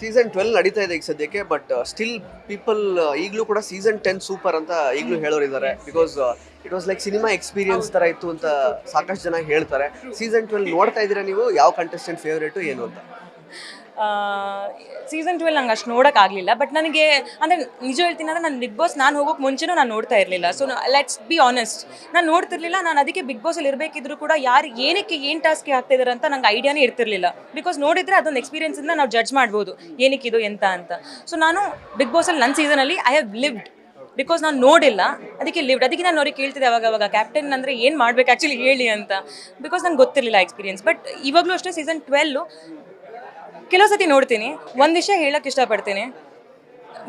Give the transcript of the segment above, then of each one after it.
Season 12 ನಡೀತಾ ಇದೆ ಈಗ ಸದ್ಯಕ್ಕೆ. ಬಟ್ ಸ್ಟಿಲ್ ಪೀಪಲ್ ಈಗಲೂ ಕೂಡ ಸೀಸನ್ 10 ಸೂಪರ್ ಅಂತ ಈಗಲೂ ಹೇಳೋರಿದ್ದಾರೆ. Because it was like cinema experience ತರ ಇತ್ತು ಅಂತ ಸಾಕಷ್ಟು ಜನ ಹೇಳ್ತಾರೆ. ಸೀಸನ್ 12 ನೋಡ್ತಾ ಇದ್ದೀರಾ ನೀವು? ಯಾವ ಕಂಟೆಸ್ಟೆಂಟ್ ಫೇವರೇಟು ಏನು ಅಂತ? ಸೀಸನ್ 12 ನಂಗೆ ಅಷ್ಟು ನೋಡೋಕ್ಕಾಗಲಿಲ್ಲ. ಬಟ್ ನನಗೆ ಅಂದರೆ ನಿಜ ಹೇಳ್ತೀನಿ ಅಂದರೆ ನಾನು ಬಿಗ್ ಬಾಸ್ ನಾನು ಹೋಗೋಕ್ಕೆ ಮುಂಚೆನೂ ನಾನು ನೋಡ್ತಾ ಇರಲಿಲ್ಲ. ಸೊ ಲೆಟ್ಸ್ ಬಿ ಆನೆಸ್ಟ್, ನಾನು ನೋಡ್ತಿರ್ಲಿಲ್ಲ. ನಾನು ಅದಕ್ಕೆ ಬಿಗ್ ಬಾಸಲ್ಲಿ ಇರಬೇಕಿದ್ರು ಕೂಡ ಯಾರು ಏನಕ್ಕೆ ಏನು ಟಾಸ್ಕ್ಗೆ ಹಾಕ್ತಿದ್ದಾರೆ ಅಂತ ನಂಗೆ ಐಡಿಯಾನೇ ಇರ್ತಿರ್ಲಿಲ್ಲ. ಬಿಕಾಸ್ ನೋಡಿದರೆ ಅದೊಂದು ಎಕ್ಸ್ಪೀರಿಯನ್ಸಿಂದ ನಾವು ಜಡ್ಜ್ ಮಾಡ್ಬೋದು ಏನಕ್ಕಿದು ಎಂತ ಅಂತ. ಸೊ ನಾನು ಬಿಗ್ ಬಾಸಲ್ಲಿ ನನ್ನ ಸೀಸನಲ್ಲಿ ಐ ಹ್ಯಾವ್ ಲಿವ್ಡ್. ಬಿಕಾಸ್ ನಾನು ನೋಡಿಲ್ಲ, ಅದಕ್ಕೆ ಲಿವ್ಡ್. ಅದಕ್ಕೆ ನಾನು ಅವ್ರಿಗೆ ಕೇಳ್ತಿದ್ದೆ ಅವಾಗ ಕ್ಯಾಪ್ಟನ್ ಅಂದರೆ ಏನು ಮಾಡ್ಬೇಕು ಆ್ಯಕ್ಚುಲಿ ಹೇಳಿ ಅಂತ. ಬಿಕಾಸ್ ನಂಗೆ ಗೊತ್ತಿರಲಿಲ್ಲ ಎಕ್ಸ್ಪೀರಿಯನ್ಸ್. ಬಟ್ ಇವಾಗಲೂ ಅಷ್ಟೇ ಸೀಸನ್ 12 ಕೆಲವು ಸತಿ ನೋಡ್ತೀನಿ. ಒಂದು ವಿಷಯ ಹೇಳೋಕ್ಕೆ ಇಷ್ಟಪಡ್ತೀನಿ,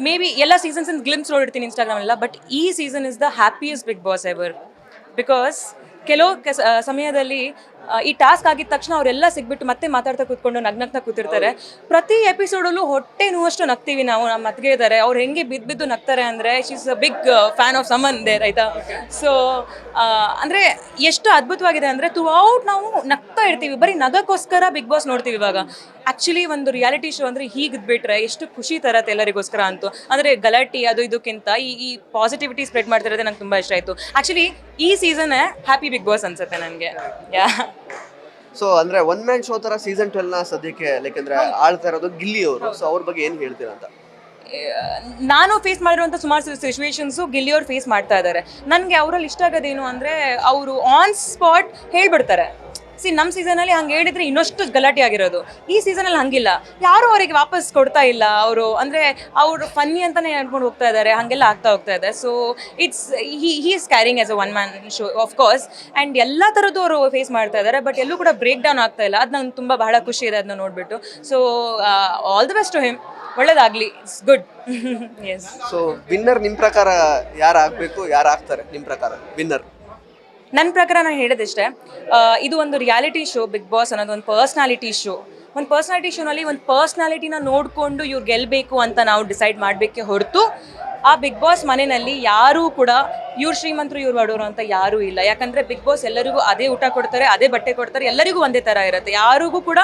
ಮೇ ಬಿ ಎಲ್ಲ ಸೀಸನ್ಸಿಂದ ಗ್ಲಿಮ್ಸ್ ನೋಡಿರ್ತೀನಿ ಇನ್ಸ್ಟಾಗ್ರಾಮೆಲ್ಲ. ಬಟ್ ಈ season is the happiest Bigg Boss ever. Because ಕೆಲವು ಸಮಯದಲ್ಲಿ ಈ ಟಾಸ್ಕ್ ಆಗಿದ ತಕ್ಷಣ ಅವರೆಲ್ಲ ಸಿಗ್ಬಿಟ್ಟು ಮತ್ತೆ ಮಾತಾಡ್ತಾ ಕೂತ್ಕೊಂಡು ನಗ್ನಗ್ತಾ ಕೂತಿರ್ತಾರೆ. ಪ್ರತಿ ಎಪಿಸೋಡಲ್ಲೂ ಹೊಟ್ಟೆ ನೋವಷ್ಟು ನಗ್ತೀವಿ ನಾವು. ನಮ್ಮ ಅತ್ತಿಗೆ ಇದ್ದಾರೆ, ಅವ್ರು ಹೆಂಗೆ ಬಿದ್ದು ನಗ್ತಾರೆ ಅಂದರೆ she is a big fan of someone there, ಆಯಿತಾ. ಸೊ ಅಂದರೆ ಎಷ್ಟು ಅದ್ಭುತವಾಗಿದೆ ಅಂದರೆ ಥ್ರೂ ಔಟ್ ನಾವು ನಗ್ತಾ ಇರ್ತೀವಿ. ಬರೀ ನಗಕ್ಕೋಸ್ಕರ ಬಿಗ್ ಬಾಸ್ ನೋಡ್ತೀವಿ ಇವಾಗ. ಆ್ಯಕ್ಚುಲಿ ಒಂದು ರಿಯಾಲಿಟಿ ಶೋ ಅಂದರೆ ಹೀಗಿದ್ಬಿಟ್ರೆ ಎಷ್ಟು ಖುಷಿ ತರತ್ತೆ ಎಲ್ಲರಿಗೋಸ್ಕರ ಅಂತೂ. ಅಂದರೆ ಗಲಾಟೆ ಅದು ಇದಕ್ಕಿಂತ ಈ ಪಾಸಿಟಿವಿಟಿ ಸ್ಪ್ರೆಡ್ ಮಾಡ್ತಿರೋದೇ ನಂಗೆ ತುಂಬ ಇಷ್ಟ ಆಯಿತು. ಆ್ಯಕ್ಚುಲಿ ಈ ಸೀಸನ್ನೇ ಹ್ಯಾಪಿ ಬಿಗ್ ಬಾಸ್ ಅನ್ಸುತ್ತೆ ನನಗೆ. ಯಾ ಸೊ ಅಂದ್ರೆ ಒನ್ ಮ್ಯಾನ್ ಶೋ ತರ ಸೀಸನ್ 12 ಸದ್ಯಕ್ಕೆ ಲೈಕ್ ಅಂದ್ರೆ ಆಳ್ತಾ ಇರೋದು ಗಿಲ್ಲಿ ಅವರು. ಸೊ ಅವ್ರ ಬಗ್ಗೆ ಏನು ಹೇಳ್ತೀರಾ ಅಂತ? ನಾನು ಫೇಸ್ ಮಾಡಿರುವಂಥ ಸುಮಾರು ಸಿಚುವೇಶನ್ಸು ಗಿಲ್ಲಿಯವ್ರು ಫೇಸ್ ಮಾಡ್ತಾ ಇದ್ದಾರೆ. ನನಗೆ ಅವರಲ್ಲಿ ಇಷ್ಟ ಆಗೋದೇನು ಅಂದರೆ ಅವರು ಆನ್ ಸ್ಪಾಟ್ ಹೇಳ್ಬಿಡ್ತಾರೆ. ನಮ್ಮ ಸೀಸನಲ್ಲಿ ಹಂಗೆ ಹೇಳಿದರೆ ಇನ್ನಷ್ಟು ಗಲಾಟೆ ಆಗಿರೋದು. ಈ ಸೀಸನಲ್ಲಿ ಹಂಗಿಲ್ಲ, ಯಾರೂ ಅವರಿಗೆ ವಾಪಸ್ ಕೊಡ್ತಾ ಇಲ್ಲ. ಅವರು ಅಂದರೆ ಅವರು ಫನ್ನಿ ಅಂತಲೇ ಹೇಳ್ಕೊಂಡು ಹೋಗ್ತಾ ಇದ್ದಾರೆ, ಹಾಗೆಲ್ಲ ಆಗ್ತಾ ಹೋಗ್ತಾ ಇದೆ. So it's he is carrying as a one man show of course. And ಎಲ್ಲ ಥರದ್ದು ಅವರು ಫೇಸ್ ಮಾಡ್ತಾ ಇದ್ದಾರೆ. ಬಟ್ ಎಲ್ಲೂ ಕೂಡ ಬ್ರೇಕ್ ಡೌನ್ ಆಗ್ತಾ ಇಲ್ಲ. ಅದು ನಂಗೆ ತುಂಬ ಬಹಳ ಖುಷಿ ಇದೆ ಅದನ್ನ ನೋಡಿಬಿಟ್ಟು. So all the best to him, ಒಳ್ಳೇದಾಗಲಿ, it's good. Yes. So winner ನಿಮ್ಮ ಪ್ರಕಾರ ಯಾರು ಆಗಬೇಕು, ಯಾರು ಆಗ್ತಾರೆ ನಿಮ್ಮ ಪ್ರಕಾರ ವಿನ್ನರ್? ನನ್ನ ಪ್ರಕಾರ ನಾನು ಹೇಳೋದಿಷ್ಟೇ, ಇದು ಒಂದು ರಿಯಾಲಿಟಿ ಶೋ. ಬಿಗ್ ಬಾಸ್ ಅನ್ನೋದು ಒಂದು ಪರ್ಸ್ನಾಲಿಟಿ ಶೋ. ಒಂದು ಪರ್ಸ್ನಾಲಿಟಿ ಶೋನಲ್ಲಿ ಒಂದು ಪರ್ಸ್ನಾಲಿಟಿನ ನೋಡಿಕೊಂಡು ಇವ್ರು ಗೆಲ್ಲಬೇಕು ಅಂತ ನಾವು ಡಿಸೈಡ್ ಮಾಡಬೇಕೆ ಹೊರತು ಆ ಬಿಗ್ ಬಾಸ್ ಮನೆಯಲ್ಲಿ ಯಾರೂ ಕೂಡ ಇವ್ರು ಶ್ರೀಮಂತರು ಇವ್ರು ಬಡವರು ಅಂತ ಯಾರೂ ಇಲ್ಲ. ಯಾಕಂದರೆ ಬಿಗ್ ಬಾಸ್ ಎಲ್ಲರಿಗೂ ಅದೇ ಊಟ ಕೊಡ್ತಾರೆ, ಅದೇ ಬಟ್ಟೆ ಕೊಡ್ತಾರೆ, ಎಲ್ಲರಿಗೂ ಒಂದೇ ಥರ ಇರುತ್ತೆ. ಯಾರಿಗೂ ಕೂಡ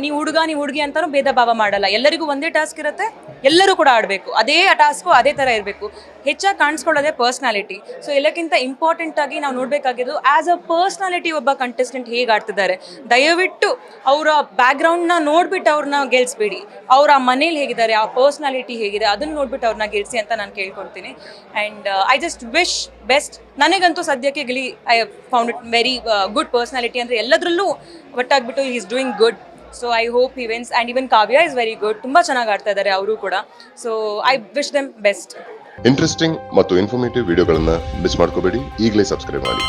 ನೀವು ಹುಡುಗ ನೀವು ಹುಡುಗಿ ಅಂತಲೂ ಭೇದ ಭಾವ ಮಾಡಲ್ಲ. ಎಲ್ಲರಿಗೂ ಒಂದೇ ಟಾಸ್ಕ್ ಇರುತ್ತೆ, ಎಲ್ಲರೂ ಕೂಡ ಆಡಬೇಕು. ಅದೇ ಟಾಸ್ಕು ಅದೇ ಥರ ಇರಬೇಕು. ಹೆಚ್ಚಾಗಿ ಕಾಣಿಸ್ಕೊಳ್ಳೋದೇ ಪರ್ಸ್ನಾಲಿಟಿ. ಸೊ ಎಲ್ಲಕ್ಕಿಂತ ಇಂಪಾರ್ಟೆಂಟಾಗಿ ನಾವು ನೋಡಬೇಕಾಗಿದ್ದು ಆ್ಯಸ್ ಅ ಪರ್ಸ್ನಾಲಿಟಿ ಒಬ್ಬ ಕಂಟೆಸ್ಟೆಂಟ್ ಹೇಗೆ ಆಡ್ತಿದ್ದಾರೆ. ದಯವಿಟ್ಟು ಅವರ ಬ್ಯಾಕ್ಗ್ರೌಂಡ್ನ ನೋಡಿಬಿಟ್ಟು ಅವ್ರನ್ನ ಗೆಲ್ಲಿಸ್ಬೇಡಿ. ಅವರ ಮನೇಲಿ ಹೇಗಿದ್ದಾರೆ, ಆ ಪರ್ಸ್ನಾಲಿಟಿ ಹೇಗಿದೆ ಅದನ್ನು ನೋಡಿಬಿಟ್ಟು ಅವ್ರನ್ನ ಗೆಲ್ಲಿಸಿ ಅಂತ ನಾನು ಕೇಳ್ಕೊಳ್ತೀನಿ. And I just wish best. ನನಗಂತೂ ಸದ್ಯಕ್ಕೆ Gilli I found it very good personality. ಅಂದರೆ ಎಲ್ಲದರಲ್ಲೂ ಒಟ್ಟಾಗ್ಬಿಟ್ಟು he is doing good. So I hope he wins. And even Kavya is very good, ತುಂಬ ಚೆನ್ನಾಗಿ ಆಡ್ತಾ ಇದ್ದಾರೆ ಅವರು ಕೂಡ. So I wish them best. Interesting ಮತ್ತು ಇನ್ಫಾರ್ಮೇಟಿವ್ ವಿಡಿಯೋಗಳನ್ನ ಮಿಸ್ ಮಾಡ್ಕೋಬೇಡಿ. ಈಗಲೇ ಸಬ್ಸ್ಕ್ರೈಬ್ ಮಾಡಿ.